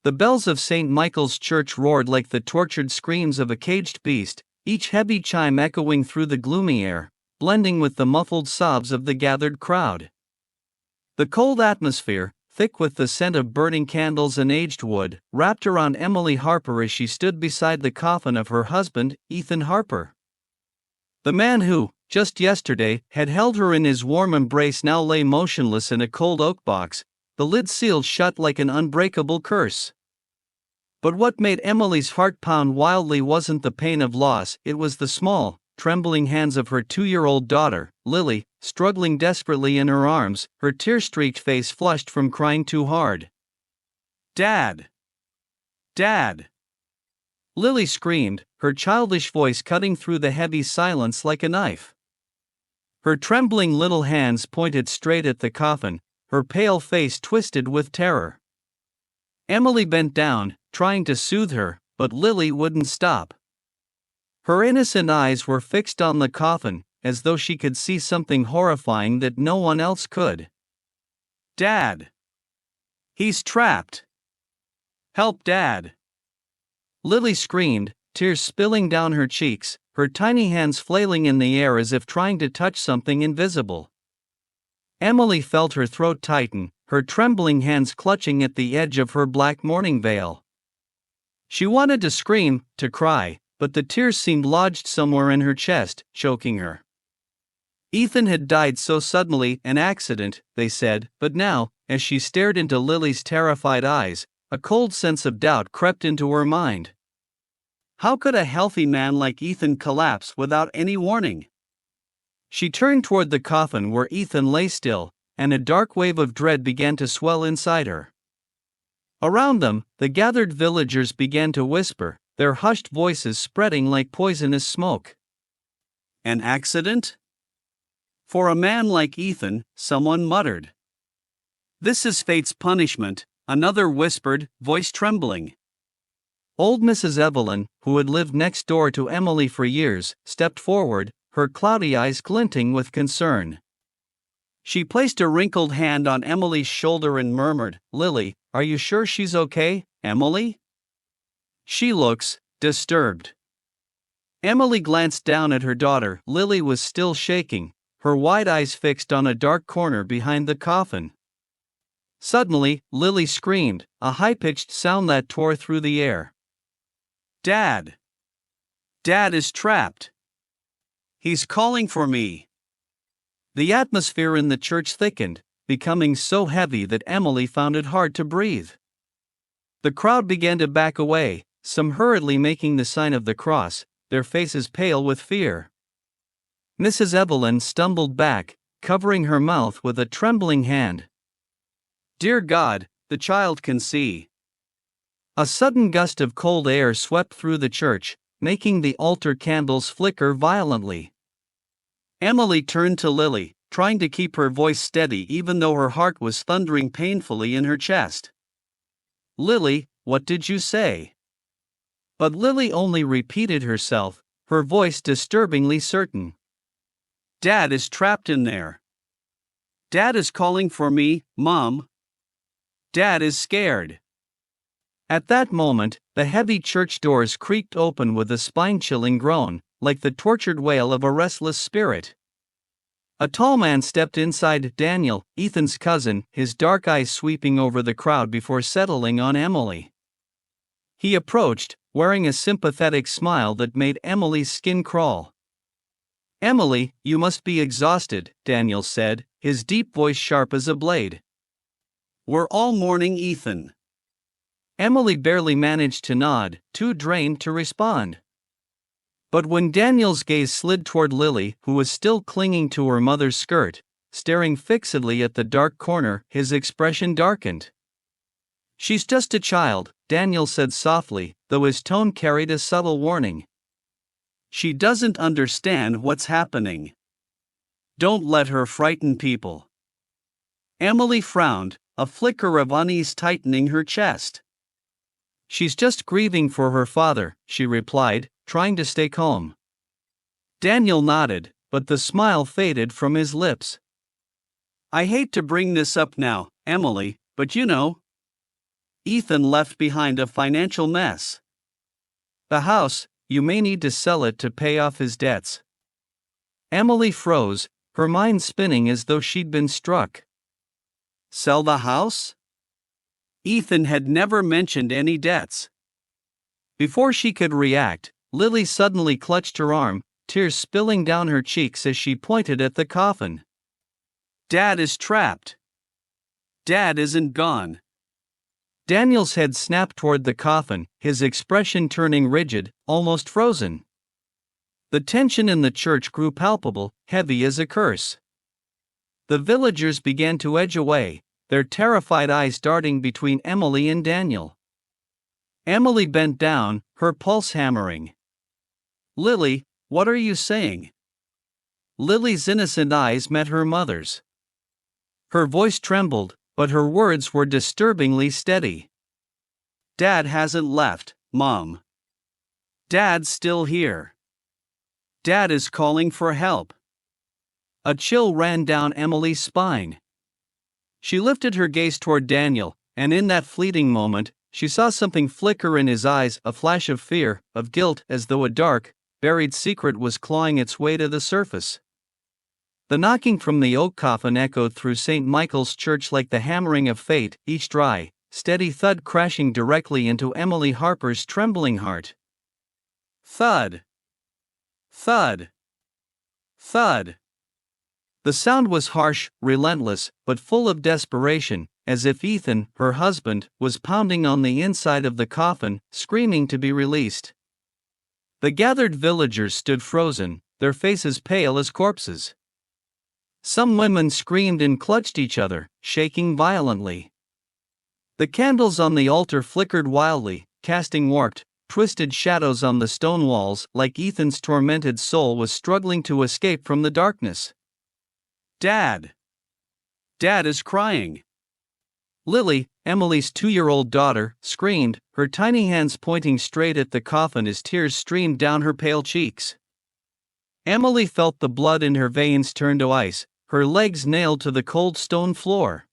The bells of St. Michael's Church roared like the tortured screams of a caged beast, each heavy chime echoing through the gloomy air, blending with the muffled sobs of the gathered crowd. The cold atmosphere, thick with the scent of burning candles and aged wood, wrapped around Emily Harper as she stood beside the coffin of her husband, Ethan Harper. The man who, just yesterday, had held her in his warm embrace now lay motionless in a cold oak box, the lid sealed shut like an unbreakable curse. But what made Emily's heart pound wildly wasn't the pain of loss, it was the small, trembling hands of her 2-year-old daughter, Lily, struggling desperately in her arms, her tear-streaked face flushed from crying too hard. "Dad! Dad!" Lily screamed, her childish voice cutting through the heavy silence like a knife. Her trembling little hands pointed straight at the coffin, her pale face twisted with terror. Emily bent down, trying to soothe her, but Lily wouldn't stop. Her innocent eyes were fixed on the coffin, as though she could see something horrifying that no one else could. "Dad! He's trapped! Help, Dad!" Lily screamed, tears spilling down her cheeks, her tiny hands flailing in the air as if trying to touch something invisible. Emily felt her throat tighten, her trembling hands clutching at the edge of her black mourning veil. She wanted to scream, to cry, but the tears seemed lodged somewhere in her chest, choking her. Ethan had died so suddenly, an accident, they said, but now, as she stared into Lily's terrified eyes, a cold sense of doubt crept into her mind. How could a healthy man like Ethan collapse without any warning? She turned toward the coffin where Ethan lay still, and a dark wave of dread began to swell inside her. Around them, the gathered villagers began to whisper, their hushed voices spreading like poisonous smoke. "An accident?" "For a man like Ethan," someone muttered. "This is fate's punishment," another whispered, voice trembling. Old Mrs. Evelyn, who had lived next door to Emily for years, stepped forward, her cloudy eyes glinting with concern. She placed a wrinkled hand on Emily's shoulder and murmured, "Lily, are you sure she's okay, Emily? She looks disturbed." Emily glanced down at her daughter. Lily was still shaking, her wide eyes fixed on a dark corner behind the coffin. Suddenly, Lily screamed, a high-pitched sound that tore through the air. "Dad! Dad is trapped! He's calling for me!" The atmosphere in the church thickened, becoming so heavy that Emily found it hard to breathe. The crowd began to back away, some hurriedly making the sign of the cross, their faces pale with fear. Mrs. Evelyn stumbled back, covering her mouth with a trembling hand. "Dear God, the child can see." A sudden gust of cold air swept through the church, making the altar candles flicker violently. Emily turned to Lily, trying to keep her voice steady even though her heart was thundering painfully in her chest. "Lily, what did you say?" But Lily only repeated herself, her voice disturbingly certain. "Dad is trapped in there. Dad is calling for me, Mom. Dad is scared." At that moment, the heavy church doors creaked open with a spine-chilling groan, like the tortured wail of a restless spirit. A tall man stepped inside, Daniel, Ethan's cousin, his dark eyes sweeping over the crowd before settling on Emily. He approached, wearing a sympathetic smile that made Emily's skin crawl. "Emily, you must be exhausted," Daniel said, his deep voice sharp as a blade. "We're all mourning Ethan." Emily barely managed to nod, too drained to respond. But when Daniel's gaze slid toward Lily, who was still clinging to her mother's skirt, staring fixedly at the dark corner, his expression darkened. "She's just a child," Daniel said softly, though his tone carried a subtle warning. "She doesn't understand what's happening. Don't let her frighten people." Emily frowned, a flicker of unease tightening her chest. "She's just grieving for her father," she replied, trying to stay calm. Daniel nodded, but the smile faded from his lips. "I hate to bring this up now, Emily, but you know. Ethan left behind a financial mess. The house, you may need to sell it to pay off his debts. Emily froze, her mind spinning as though she'd been struck. Sell the house? Ethan had never mentioned any debts. Before she could react, Lily suddenly clutched her arm, tears spilling down her cheeks as she pointed at the coffin. Dad is trapped. Dad isn't gone. Daniel's head snapped toward the coffin, his expression turning rigid, almost frozen. The tension in the church grew palpable, heavy as a curse. The villagers began to edge away, their terrified eyes darting between Emily and Daniel. Emily bent down, her pulse hammering. Lily, what are you saying? Lily's innocent eyes met her mother's. Her voice trembled, but her words were disturbingly steady. Dad hasn't left, Mom. Dad's still here. Dad is calling for help. A chill ran down Emily's spine. She lifted her gaze toward Daniel, and in that fleeting moment, she saw something flicker in his eyes, a flash of fear, of guilt, as though a dark, buried secret was clawing its way to the surface. The knocking from the oak coffin echoed through St. Michael's Church like the hammering of fate, each dry, steady thud crashing directly into Emily Harper's trembling heart. Thud. Thud. Thud. The sound was harsh, relentless, but full of desperation, as if Ethan, her husband, was pounding on the inside of the coffin, screaming to be released. The gathered villagers stood frozen, their faces pale as corpses. Some women screamed and clutched each other, shaking violently. The candles on the altar flickered wildly, casting warped, twisted shadows on the stone walls, like Ethan's tormented soul was struggling to escape from the darkness. Dad! Dad is crying! Lily, Emily's 2-year-old daughter, screamed, her tiny hands pointing straight at the coffin as tears streamed down her pale cheeks. Emily felt the blood in her veins turn to ice, her legs nailed to the cold stone floor.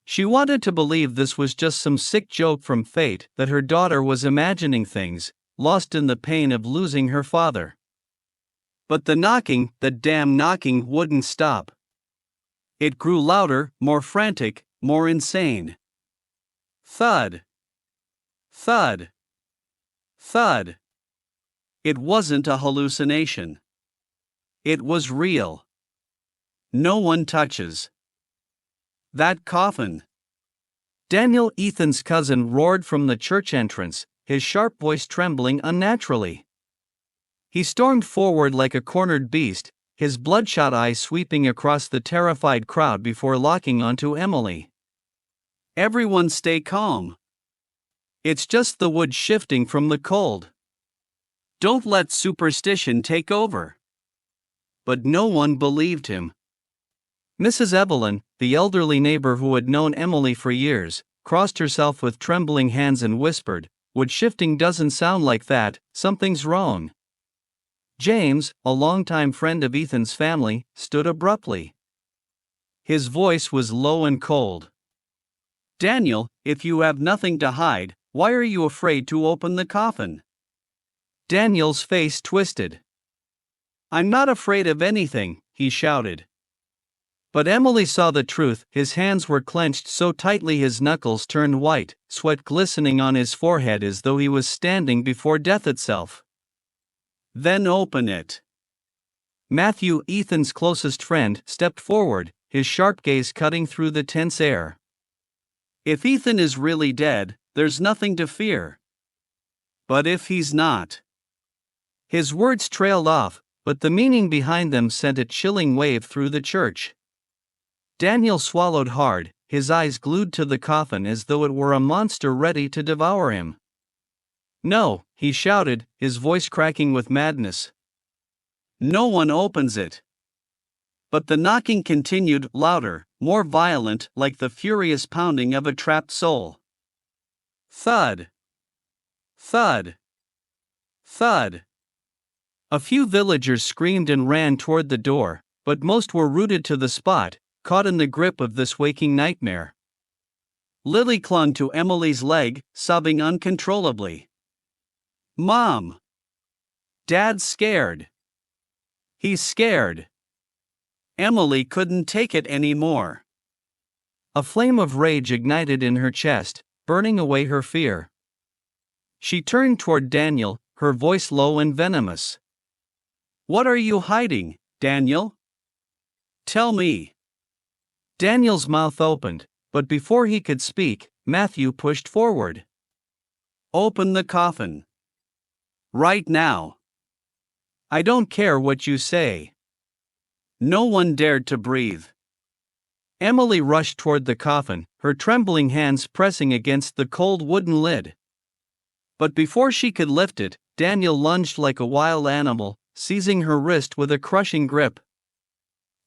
She wanted to believe this was just some sick joke from fate, that her daughter was imagining things, lost in the pain of losing her father. But the knocking, the damn knocking, wouldn't stop. It grew louder, more frantic, more insane. Thud. Thud. Thud. It wasn't a hallucination. It was real. No one touches that coffin. Daniel, Ethan's cousin, roared from the church entrance, his sharp voice trembling unnaturally. He stormed forward like a cornered beast, his bloodshot eyes sweeping across the terrified crowd before locking onto Emily. Everyone stay calm. It's just the wood shifting from the cold. Don't let superstition take over. But no one believed him. Mrs. Evelyn, the elderly neighbor who had known Emily for years, crossed herself with trembling hands and whispered, "Wood shifting doesn't sound like that, something's wrong." James, a longtime friend of Ethan's family, stood abruptly. His voice was low and cold. "Daniel, if you have nothing to hide, why are you afraid to open the coffin?" Daniel's face twisted. "I'm not afraid of anything," he shouted. But Emily saw the truth. His hands were clenched so tightly his knuckles turned white, sweat glistening on his forehead as though he was standing before death itself. "Then open it." Matthew, Ethan's closest friend, stepped forward, his sharp gaze cutting through the tense air. "If Ethan is really dead, there's nothing to fear. But if he's not..." His words trailed off, but the meaning behind them sent a chilling wave through the church. Daniel swallowed hard, his eyes glued to the coffin as though it were a monster ready to devour him. "No," he shouted, his voice cracking with madness. "No one opens it." But the knocking continued, louder, more violent, like the furious pounding of a trapped soul. Thud. Thud. Thud. A few villagers screamed and ran toward the door, but most were rooted to the spot, caught in the grip of this waking nightmare. Lily clung to Emily's leg, sobbing uncontrollably. "Mom! Dad's scared. He's scared." Emily couldn't take it anymore. A flame of rage ignited in her chest, burning away her fear. She turned toward Daniel, her voice low and venomous. "What are you hiding, Daniel? Tell me." Daniel's mouth opened, but before he could speak, Matthew pushed forward. "Open the coffin. Right now. I don't care what you say." No one dared to breathe. Emily rushed toward the coffin, her trembling hands pressing against the cold wooden lid. But before she could lift it, Daniel lunged like a wild animal, seizing her wrist with a crushing grip.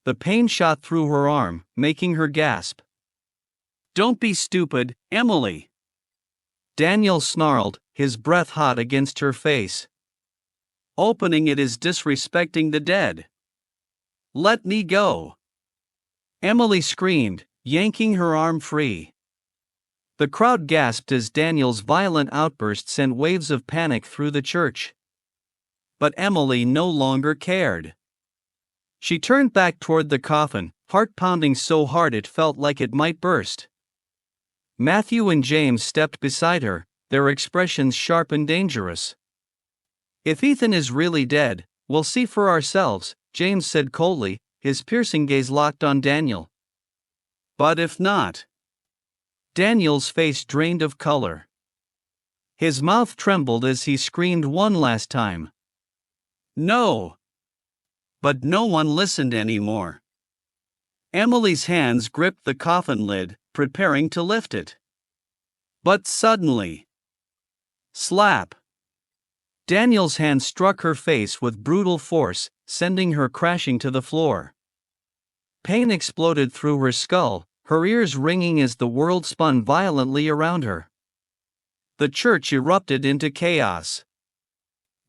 The pain shot through her arm, making her gasp. "Don't be stupid, Emily!" Daniel snarled, his breath hot against her face. "Opening it is disrespecting the dead. Let me go!" Emily screamed, yanking her arm free. The crowd gasped as Daniel's violent outburst sent waves of panic through the church. But Emily no longer cared. She turned back toward the coffin, heart pounding so hard it felt like it might burst. Matthew and James stepped beside her, their expressions sharp and dangerous. "If Ethan is really dead, we'll see for ourselves," James said coldly, his piercing gaze locked on Daniel. "But if not?" Daniel's face drained of color. His mouth trembled as he screamed one last time. "No!" But no one listened anymore. Emily's hands gripped the coffin lid, preparing to lift it. But suddenly, slap! Daniel's hand struck her face with brutal force, sending her crashing to the floor. Pain exploded through her skull, her ears ringing as the world spun violently around her. The church erupted into chaos.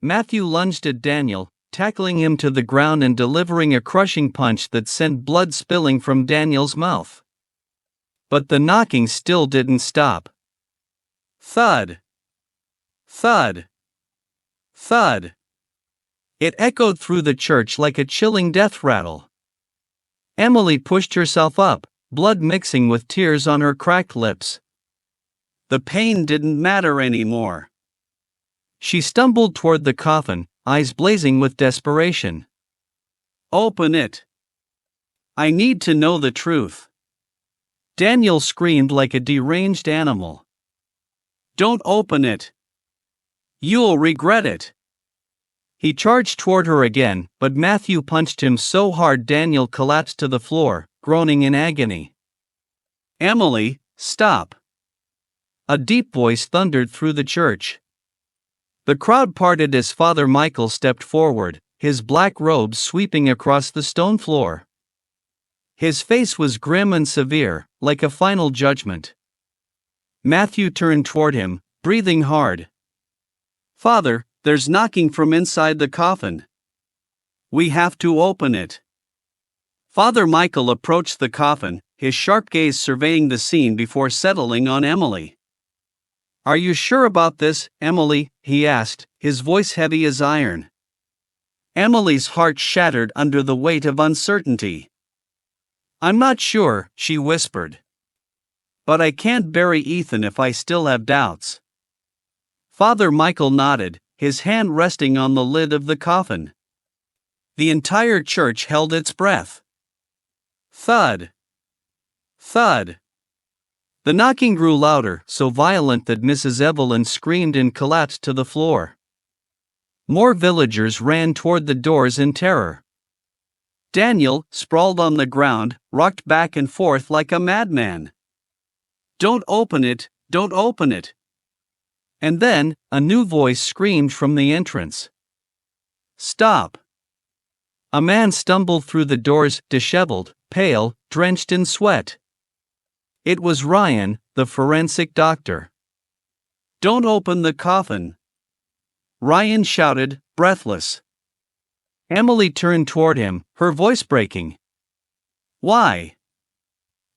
Matthew lunged at Daniel, tackling him to the ground and delivering a crushing punch that sent blood spilling from Daniel's mouth. But the knocking still didn't stop. Thud! Thud! Thud! It echoed through the church like a chilling death rattle. Emily pushed herself up, blood mixing with tears on her cracked lips. The pain didn't matter anymore. She stumbled toward the coffin, eyes blazing with desperation. "Open it! I need to know the truth!" Daniel screamed like a deranged animal. "Don't open it! You'll regret it!" He charged toward her again, but Matthew punched him so hard Daniel collapsed to the floor, groaning in agony. "Emily, stop!" A deep voice thundered through the church. The crowd parted as Father Michael stepped forward, his black robes sweeping across the stone floor. His face was grim and severe, like a final judgment. Matthew turned toward him, breathing hard. "Father, there's knocking from inside the coffin. We have to open it." Father Michael approached the coffin, his sharp gaze surveying the scene before settling on Emily. "Are you sure about this, Emily?" he asked, his voice heavy as iron. Emily's heart shattered under the weight of uncertainty. "I'm not sure," she whispered. "But I can't bury Ethan if I still have doubts." Father Michael nodded, his hand resting on the lid of the coffin. The entire church held its breath. Thud! Thud! The knocking grew louder, so violent that Mrs. Evelyn screamed and collapsed to the floor. More villagers ran toward the doors in terror. Daniel, sprawled on the ground, rocked back and forth like a madman. "Don't open it! Don't open it!" And then, a new voice screamed from the entrance. "Stop!" A man stumbled through the doors, disheveled, pale, drenched in sweat. It was Ryan, the forensic doctor. "Don't open the coffin!" Ryan shouted, breathless. Emily turned toward him, her voice breaking. "Why?"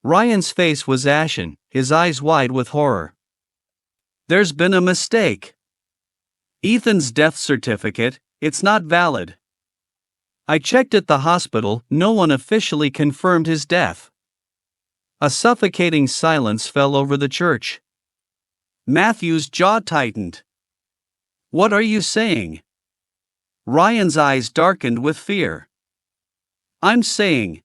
Ryan's face was ashen, his eyes wide with horror. "There's been a mistake. Ethan's death certificate, it's not valid. I checked at the hospital, no one officially confirmed his death." A suffocating silence fell over the church. Matthew's jaw tightened. "What are you saying?" Ryan's eyes darkened with fear. "I'm saying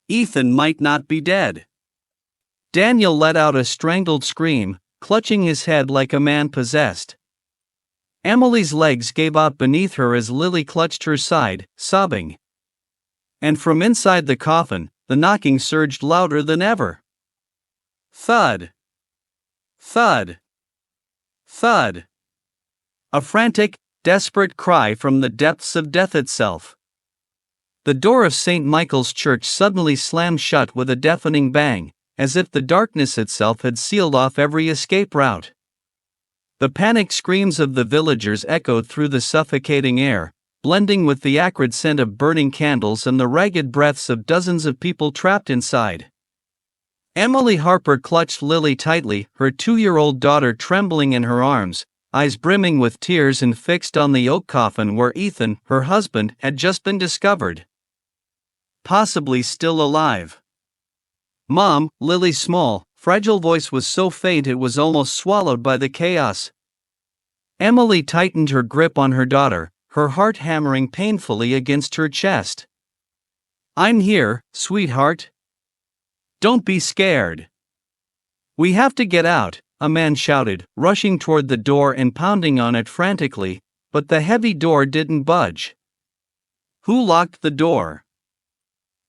Ethan might not be dead." Daniel let out a strangled scream, clutching his head like a man possessed. Emily's legs gave out beneath her as Lily clutched her side, sobbing. And from inside the coffin, the knocking surged louder than ever. Thud. Thud. Thud. A frantic, desperate cry from the depths of death itself. The door of St. Michael's Church suddenly slammed shut with a deafening bang, as if the darkness itself had sealed off every escape route. The panicked screams of the villagers echoed through the suffocating air, blending with the acrid scent of burning candles and the ragged breaths of dozens of people trapped inside. Emily Harper clutched Lily tightly, her 2-year-old daughter trembling in her arms, eyes brimming with tears and fixed on the oak coffin where Ethan, her husband, had just been discovered. Possibly still alive. "Mom," Lily's small, fragile voice was so faint it was almost swallowed by the chaos. Emily tightened her grip on her daughter, her heart hammering painfully against her chest. "I'm here, sweetheart. Don't be scared." "We have to get out," a man shouted, rushing toward the door and pounding on it frantically, but the heavy door didn't budge. "Who locked the door?"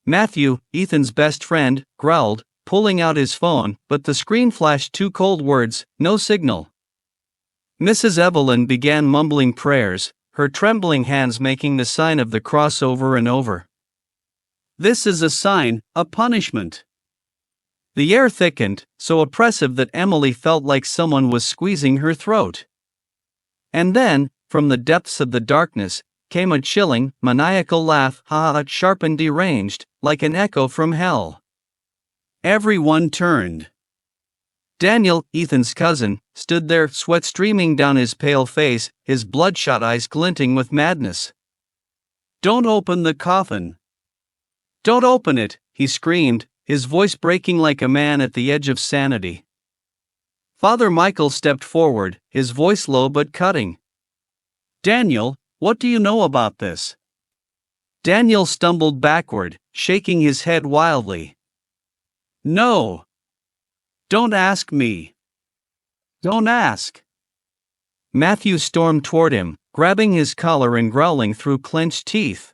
Matthew, Ethan's best friend, growled, pulling out his phone, but the screen flashed 2 cold words: "No signal." Mrs. Evelyn began mumbling prayers, her trembling hands making the sign of the cross over and over. "This is a sign, a punishment." The air thickened, so oppressive that Emily felt like someone was squeezing her throat. And then, from the depths of the darkness, came a chilling, maniacal laugh, sharp and deranged, like an echo from hell. Everyone turned. Daniel, Ethan's cousin, stood there, sweat streaming down his pale face, his bloodshot eyes glinting with madness. "Don't open the coffin. Don't open it," he screamed, his voice breaking like a man at the edge of sanity. Father Michael stepped forward, his voice low but cutting. "Daniel, what do you know about this?" Daniel stumbled backward, shaking his head wildly. "No. Don't ask me. Don't ask." Matthew stormed toward him, grabbing his collar and growling through clenched teeth.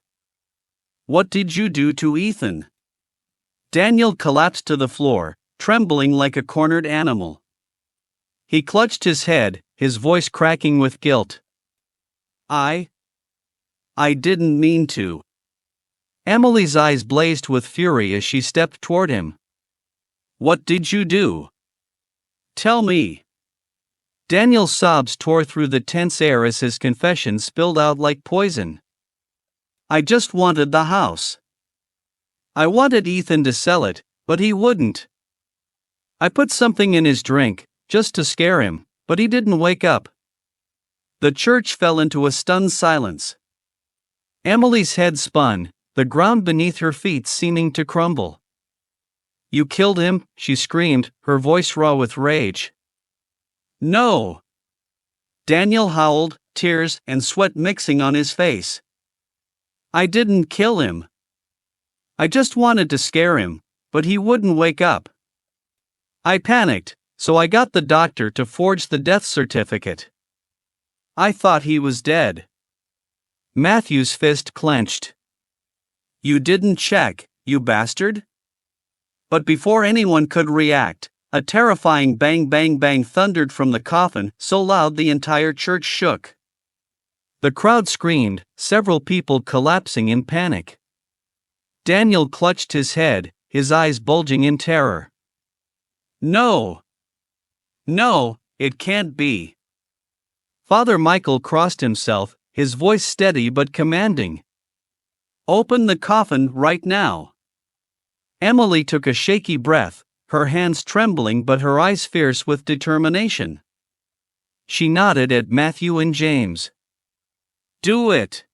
"What did you do to Ethan?" Daniel collapsed to the floor, trembling like a cornered animal. He clutched his head, his voice cracking with guilt. I didn't mean to." Emily's eyes blazed with fury as she stepped toward him. "What did you do? Tell me." Daniel's sobs tore through the tense air as his confession spilled out like poison. "I just wanted the house. I wanted Ethan to sell it, but he wouldn't. I put something in his drink, just to scare him, but he didn't wake up." The church fell into a stunned silence. Emily's head spun, the ground beneath her feet seeming to crumble. "You killed him?" she screamed, her voice raw with rage. "No." Daniel howled, tears and sweat mixing on his face. "I didn't kill him. I just wanted to scare him, but he wouldn't wake up. I panicked, so I got the doctor to forge the death certificate. I thought he was dead." Matthew's fist clenched. "You didn't check, you bastard?" But before anyone could react, a terrifying bang bang bang thundered from the coffin, so loud the entire church shook. The crowd screamed, several people collapsing in panic. Daniel clutched his head, his eyes bulging in terror. "No! No, it can't be." Father Michael crossed himself, his voice steady but commanding. "Open the coffin right now." Emily took a shaky breath, her hands trembling but her eyes fierce with determination. She nodded at Matthew and James. "Do it!"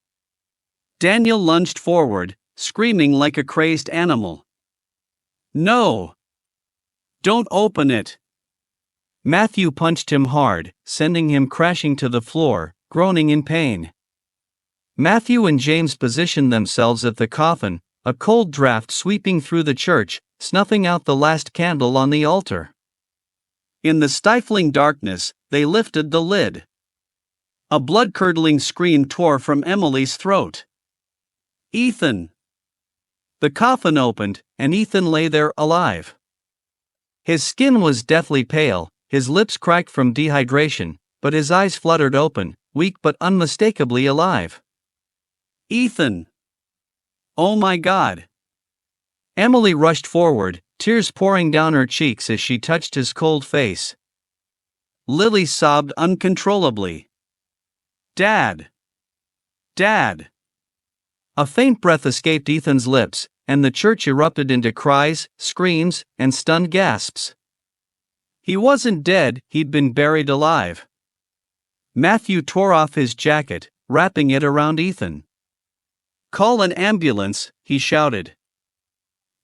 Daniel lunged forward, screaming like a crazed animal. "No! Don't open it!" Matthew punched him hard, sending him crashing to the floor, groaning in pain. Matthew and James positioned themselves at the coffin, a cold draft sweeping through the church, snuffing out the last candle on the altar. In the stifling darkness, they lifted the lid. A blood-curdling scream tore from Emily's throat. "Ethan!" The coffin opened, and Ethan lay there alive. His skin was deathly pale, his lips cracked from dehydration, but his eyes fluttered open, weak but unmistakably alive. "Ethan! Oh my God!" Emily rushed forward, tears pouring down her cheeks as she touched his cold face. Lily sobbed uncontrollably. "Dad! Dad!" A faint breath escaped Ethan's lips, and the church erupted into cries, screams, and stunned gasps. He wasn't dead, he'd been buried alive. Matthew tore off his jacket, wrapping it around Ethan. "Call an ambulance," he shouted.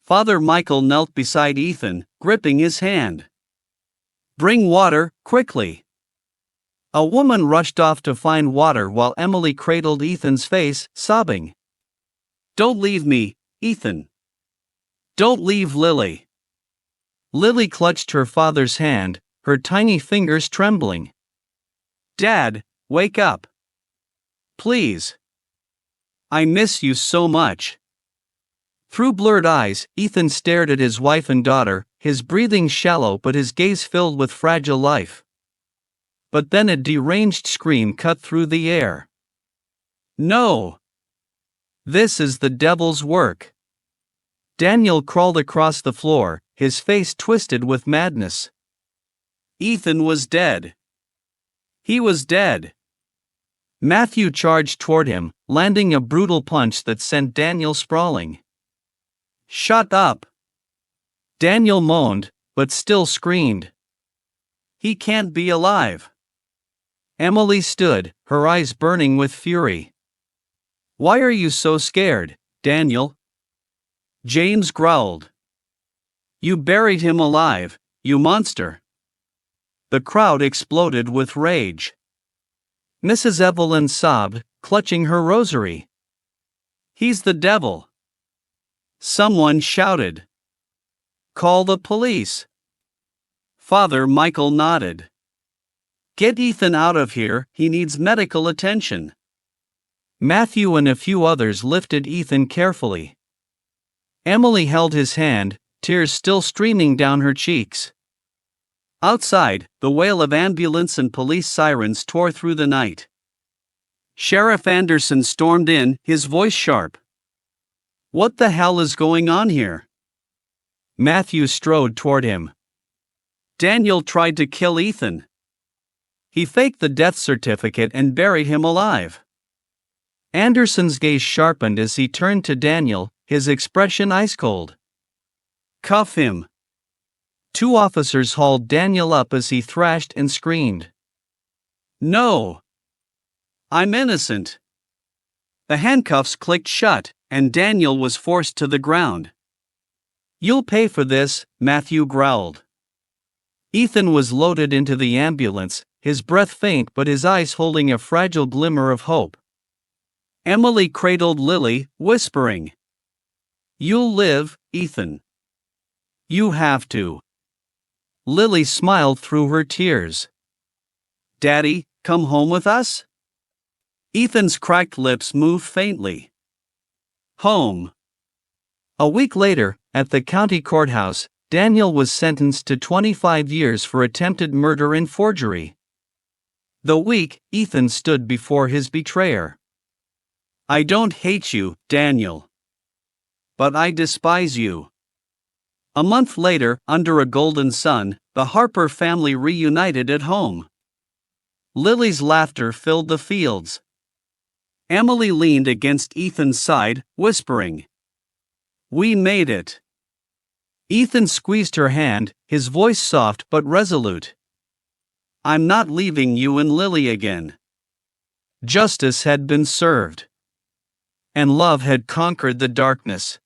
Father Michael knelt beside Ethan, gripping his hand. "Bring water, quickly." A woman rushed off to find water while Emily cradled Ethan's face, sobbing. "Don't leave me, Ethan. Don't leave Lily." Lily clutched her father's hand, her tiny fingers trembling. "Dad, wake up. Please. I miss you so much." Through blurred eyes, Ethan stared at his wife and daughter, his breathing shallow but his gaze filled with fragile life. But then a deranged scream cut through the air. "No! This is the devil's work." Daniel crawled across the floor, his face twisted with madness. Ethan was dead. He was dead. Matthew charged toward him, landing a brutal punch that sent Daniel sprawling. "Shut up!" Daniel moaned, but still screamed. "He can't be alive." Emily stood, her eyes burning with fury. "Why are you so scared, Daniel?" James growled. "You buried him alive, you monster." The crowd exploded with rage. Mrs. Evelyn sobbed, clutching her rosary. "He's the devil." Someone shouted. "Call the police." Father Michael nodded. "Get Ethan out of here, he needs medical attention." Matthew and a few others lifted Ethan carefully. Emily held his hand, tears still streaming down her cheeks. Outside, the wail of ambulance and police sirens tore through the night. Sheriff Anderson stormed in, his voice sharp. "What the hell is going on here?" Matthew strode toward him. "Daniel tried to kill Ethan. He faked the death certificate and buried him alive." Anderson's gaze sharpened as he turned to Daniel, his expression ice cold. "Cuff him." Two officers hauled Daniel up as he thrashed and screamed. "No! I'm innocent." The handcuffs clicked shut, and Daniel was forced to the ground. "You'll pay for this," Matthew growled. Ethan was loaded into the ambulance, his breath faint but his eyes holding a fragile glimmer of hope. Emily cradled Lily, whispering, "You'll live, Ethan. You have to." Lily smiled through her tears. "Daddy, come home with us?" Ethan's cracked lips moved faintly. Home. A week later, at the county courthouse, Daniel was sentenced to 25 years for attempted murder and forgery. The week, Ethan stood before his betrayer. "I don't hate you, Daniel. But I despise you." A month later, under a golden sun, the Harper family reunited at home. Lily's laughter filled the fields. Emily leaned against Ethan's side, whispering, "We made it." Ethan squeezed her hand, his voice soft but resolute. I'm not leaving you and Lily again. Justice had been served. And love had conquered the darkness.